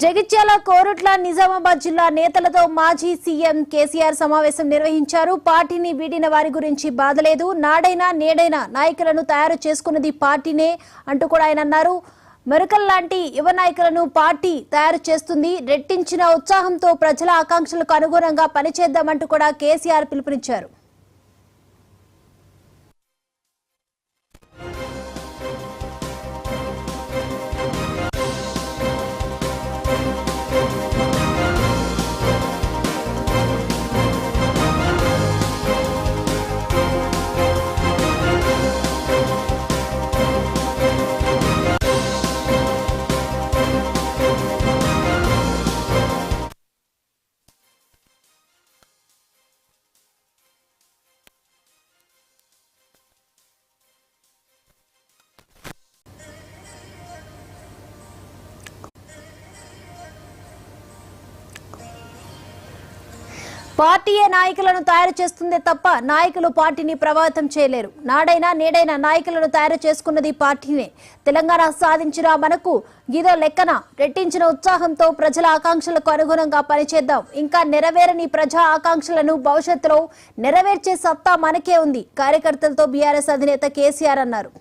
జగిత్యాల కోరుట్ల నిజామాబాద్ జిల్లా నేతలతో మాజీ సీఎం కేసీఆర్ సమావేశం నిర్వహించారు. పార్టీని వీడిన వారి గురించి బాధలేదు, నాడైనా నేడైనా నాయకులను తయారు చేసుకున్నది పార్టీనే అంటూ కూడా ఆయన అన్నారు. మెరకల్ లాంటి యువ నాయకులను పార్టీ తయారు చేస్తుంది, రెట్టించిన ఉత్సాహంతో ప్రజల ఆకాంక్షలకు అనుగుణంగా పనిచేద్దామంటూ కూడా కేసీఆర్ పిలుపునిచ్చారు. పార్టీయే నాయకులను తయారు చేస్తుందే తప్ప నాయకులు పార్టీని ప్రభావితం చేయలేరు. నాడైనా నేడైనా నాయకులను తయారు చేసుకున్నది పార్టీనే. తెలంగాణ సాధించిన మనకు గీదో లెక్కన రెట్టించిన ఉత్సాహంతో ప్రజల ఆకాంక్షలకు అనుగుణంగా పనిచేద్దాం. ఇంకా నెరవేరని ప్రజా ఆకాంక్షలను భవిష్యత్తులో నెరవేర్చే సత్తా మనకే ఉంది కార్యకర్తలతో బీఆర్ఎస్ అధినేత కేసీఆర్ అన్నారు.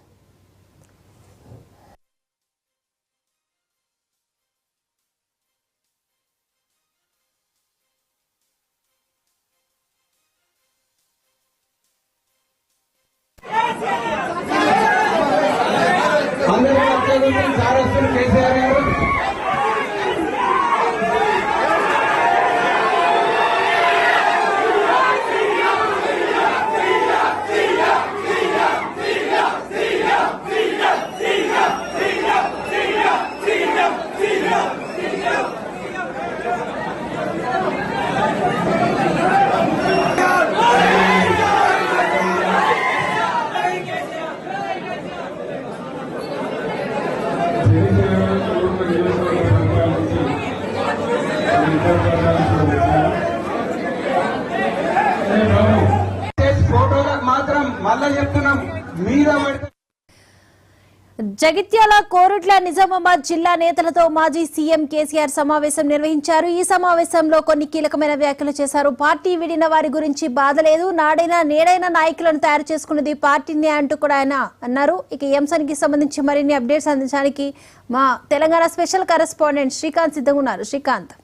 జగిత్యాల కోరుట్ల నిజామాబాద్ జిల్లా నేతలతో మాజీ సీఎం కేసీఆర్ సమావేశం నిర్వహించారు. ఈ సమావేశంలో కొన్ని కీలకమైన వ్యాఖ్యలు చేశారు. పార్టీ విడిన వారి గురించి బాధ లేదు, నాడైనా నేడైనా నాయకులను తయారు చేసుకున్నది పార్టీనే అంటూ కూడా ఆయన అన్నారు. ఇక ఈ అంశానికి సంబంధించి మరిన్ని అప్డేట్స్ అందించడానికి మా తెలంగాణ స్పెషల్ కరెస్పాండెంట్ శ్రీకాంత్ సిద్ధంగా ఉన్నారు. శ్రీకాంత్,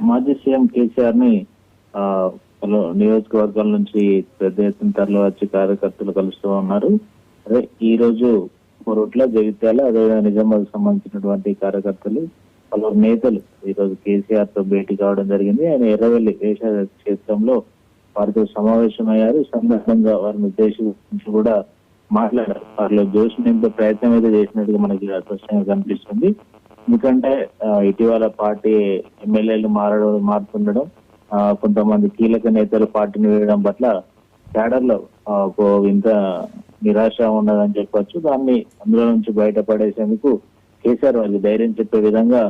మాజీ సీఎం కేసీఆర్ ని నియోజకవర్గాల నుంచి పెద్ద ఎత్తున తరలి వచ్చి కార్యకర్తలు కలుస్తూ ఉన్నారు. అదే ఈ రోజు కోరుట్ల, జగిత్యాల, అదేవిధంగా నిజామాబాద్ సంబంధించినటువంటి కార్యకర్తలు, పలువురు నేతలు ఈ రోజు కేసీఆర్ తో భేటీ కావడం జరిగింది. ఆయన ఎర్రవెల్లి వ్యవసాయ క్షేత్రంలో వారితో సమావేశమయ్యారు. ఈ సందర్భంగా వారిని ఉద్దేశించి కూడా మాట్లాడారు. వారిలో జోష్ నింపే ప్రయత్నం అయితే చేసినట్టుగా మనకి స్పష్టంగా కనిపిస్తుంది. ఎందుకంటే ఇటీవల పార్టీ ఎమ్మెల్యేలు మారుతుండడం, కొంతమంది కీలక నేతలు పార్టీని వేయడం పట్ల క్యాడర్ లో ఇంత నిరాశ ఉన్నదని చెప్పొచ్చు. దాన్ని అందులో నుంచి బయటపడేసేందుకు కేసీఆర్ వాళ్ళు ధైర్యం చెప్పే విధంగా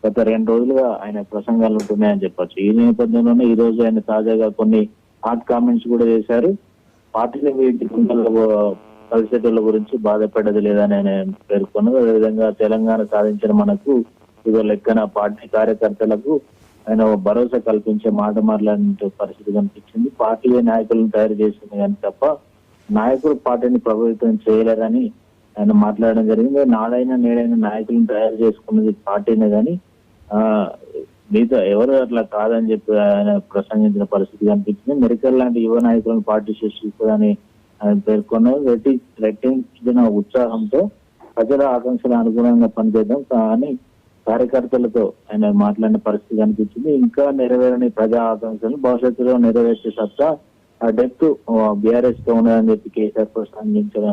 గత 2 రోజులుగా ఆయన ప్రసంగాలు ఉంటున్నాయని చెప్పొచ్చు. ఈ నేపథ్యంలోనే ఈ రోజు ఆయన తాజాగా కొన్ని హాట్ కామెంట్స్ కూడా చేశారు. పార్టీని పరిస్థితుల గురించి బాధపడేది లేదని ఆయన పేర్కొన్నారు. అదేవిధంగా తెలంగాణ సాధించిన మనకు ఇదో లెక్కన పార్టీ కార్యకర్తలకు ఆయన భరోసా కల్పించే మాట మాట్లాడిన పరిస్థితి కనిపించింది. పార్టీ నాయకులను తయారు చేసింది కానీ తప్ప నాయకులు పార్టీని ప్రభావితం చేయలేదని ఆయన మాట్లాడడం జరిగింది. నాడైనా నేడైనా నాయకులను తయారు చేసుకున్నది పార్టీనే కానీ మిగతా ఎవరు అట్లా కాదని చెప్పి ఆయన ప్రసంగించిన పరిస్థితి కనిపించింది. మెరికల్ లాంటి యువ నాయకులను పార్టీ సృష్టిస్తుందని ఆయన పేర్కొన్నారు. రెట్టించిన ఉత్సాహంతో ప్రజల ఆకాంక్షల అనుగుణంగా పనిచేద్దాం కానీ కార్యకర్తలతో ఆయన మాట్లాడిన పరిస్థితి కనిపించింది. ఇంకా నెరవేరని ప్రజా ఆకాంక్షలు భవిష్యత్తులో నెరవేర్చే సత్తా ఆ డెప్త్ బీఆర్ఎస్ తో ఉన్నదని చెప్పి కేసీఆర్ ప్రసంగించిన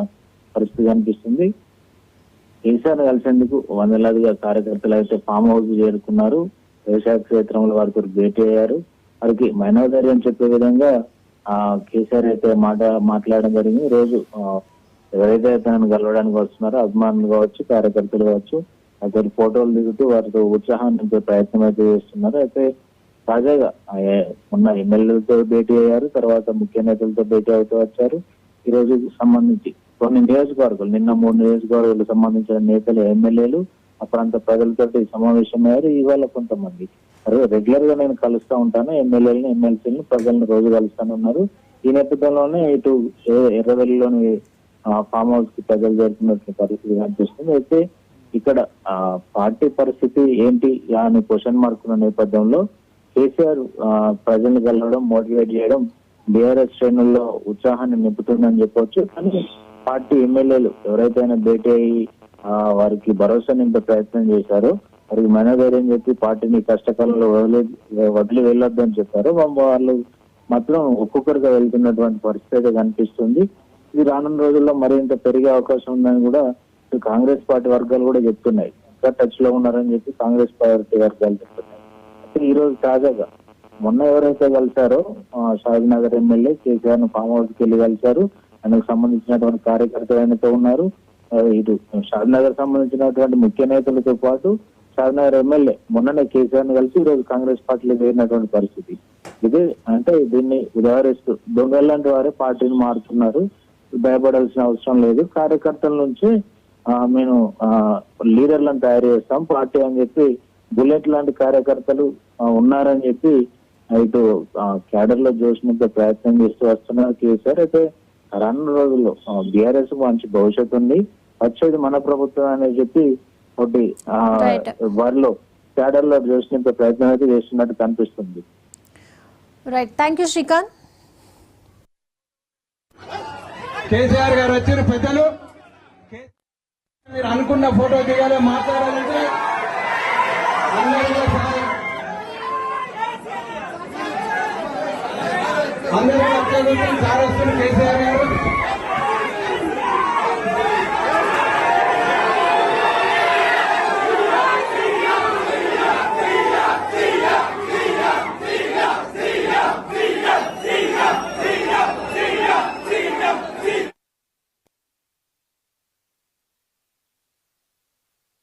పరిస్థితి కనిపిస్తుంది. కేసీఆర్ కలిసేందుకు వందలాదిగా కార్యకర్తలు అయితే ఫామ్ హౌస్ చేరుకున్నారు. వ్యవసాయ క్షేత్రంలో వారితో భేటీ అయ్యారు. వారికి మైనోధైర్యం చెప్పే విధంగా కేసీఆర్ అయితే మాట్లాడడం జరిగింది. రోజు ఎవరైతే తనను కలవడానికి వస్తున్నారో అభిమానులు కావచ్చు, కార్యకర్తలు కావచ్చు, అయితే ఫోటోలు దిగుతూ వారితో ఉత్సాహాన్ని నింపే ప్రయత్నం అయితే చేస్తున్నారు. అయితే తాజాగా ఉన్న ఎమ్మెల్యేలతో భేటీ అయ్యారు, తర్వాత ముఖ్య నేతలతో భేటీ అవుతూ వచ్చారు. ఈ రోజు సంబంధించి కొన్ని నియోజకవర్గాలు నిన్న 3 నియోజకవర్గాలకు సంబంధించిన నేతలు ఎమ్మెల్యేలు ఆ ప్రాంత ప్రజలతోటి సమావేశమయ్యారు. ఇవాళ కొంతమంది రెగ్యులర్ గా నేను కలుస్తా ఉంటాను ఎమ్మెల్యేలను ఎమ్మెల్సీలను ప్రజలను రోజు కలుస్తానున్నారు. ఈ నేపథ్యంలోనే ఇటు ఎర్రవెల్లిలోని ఫామ్ హౌస్ కి ప్రజలు చేరుతున్నట్టు పరిస్థితి కనిపిస్తుంది. అయితే ఇక్కడ పార్టీ పరిస్థితి ఏంటి అని క్వశ్చన్ మార్క్ ఉన్న నేపథ్యంలో కేసీఆర్ ప్రజల్ని కలవడం మోటివేట్ చేయడం బీఆర్ఎస్ శ్రేణుల్లో ఉత్సాహాన్ని నింపుతుందని చెప్పవచ్చు. కానీ పార్టీ ఎమ్మెల్యేలు ఎవరైతే ఆయన భేటీ అయ్యి వారికి భరోసా నింపే ప్రయత్నం చేశారో వారికి మనోధైర్యం చెప్పి పార్టీని కష్టకాలంలో వదిలి వెళ్ళొద్దని చెప్పారు. వాళ్ళు మాత్రం ఒక్కొక్కరిగా వెళ్తున్నటువంటి పరిస్థితి అయితే కనిపిస్తుంది. ఇది రానున్న రోజుల్లో మరింత పెరిగే అవకాశం ఉందని కూడా కాంగ్రెస్ పార్టీ వర్గాలు కూడా చెప్తున్నాయి. ఇంకా టచ్ లో ఉన్నారని చెప్పి కాంగ్రెస్ పార్టీ వర్గాలు చెప్తున్నాయి. అయితే ఈ రోజు తాజాగా మొన్న ఎవరైతే కలిశారో షాద్ నగర్ ఎమ్మెల్యే కేసీఆర్ ను ఫామ్ హౌస్ కి వెళ్ళి కలిశారు. ఆయనకు సంబంధించినటువంటి కార్యకర్తలు ఆయనతో ఉన్నారు. ఇటు షాద్ నగర్ సంబంధించినటువంటి ముఖ్య నేతలతో పాటు షాద్ నగర్ ఎమ్మెల్యే మొన్ననే కేసీఆర్ ను కలిసి ఈ రోజు కాంగ్రెస్ పార్టీలో చేరినటువంటి పరిస్థితి. ఇదే అంటే దీన్ని ఉదాహరిస్తూ దొంగలాంటి వారే పార్టీని మారుతున్నారు, భయపడాల్సిన అవసరం లేదు, కార్యకర్తల నుంచి మేము లీడర్లను తయారు చేస్తాం పార్టీ అని చెప్పి బుల్లెట్ లాంటి కార్యకర్తలు ఉన్నారని చెప్పి ఇటు క్యాడర్ లో జోషినంత ప్రయత్నం చేస్తూ వస్తున్నారు కేసీఆర్. అయితే రానున్న రోజుల్లో బీఆర్ఎస్ మంచి భవిష్యత్తు ఉంది, వచ్చేది మన ప్రభుత్వం అని చెప్పి ఒకటి వారిలో క్యాడర్ లో జోషినంత ప్రయత్నం అయితే చేస్తున్నట్టు కనిపిస్తుంది. Right, thank you Srikanth. KCR గారు వచ్చిన పెద్దలు మీరు అనుకున్న ఫోటో దిగాలి, మాట్లాడాలి.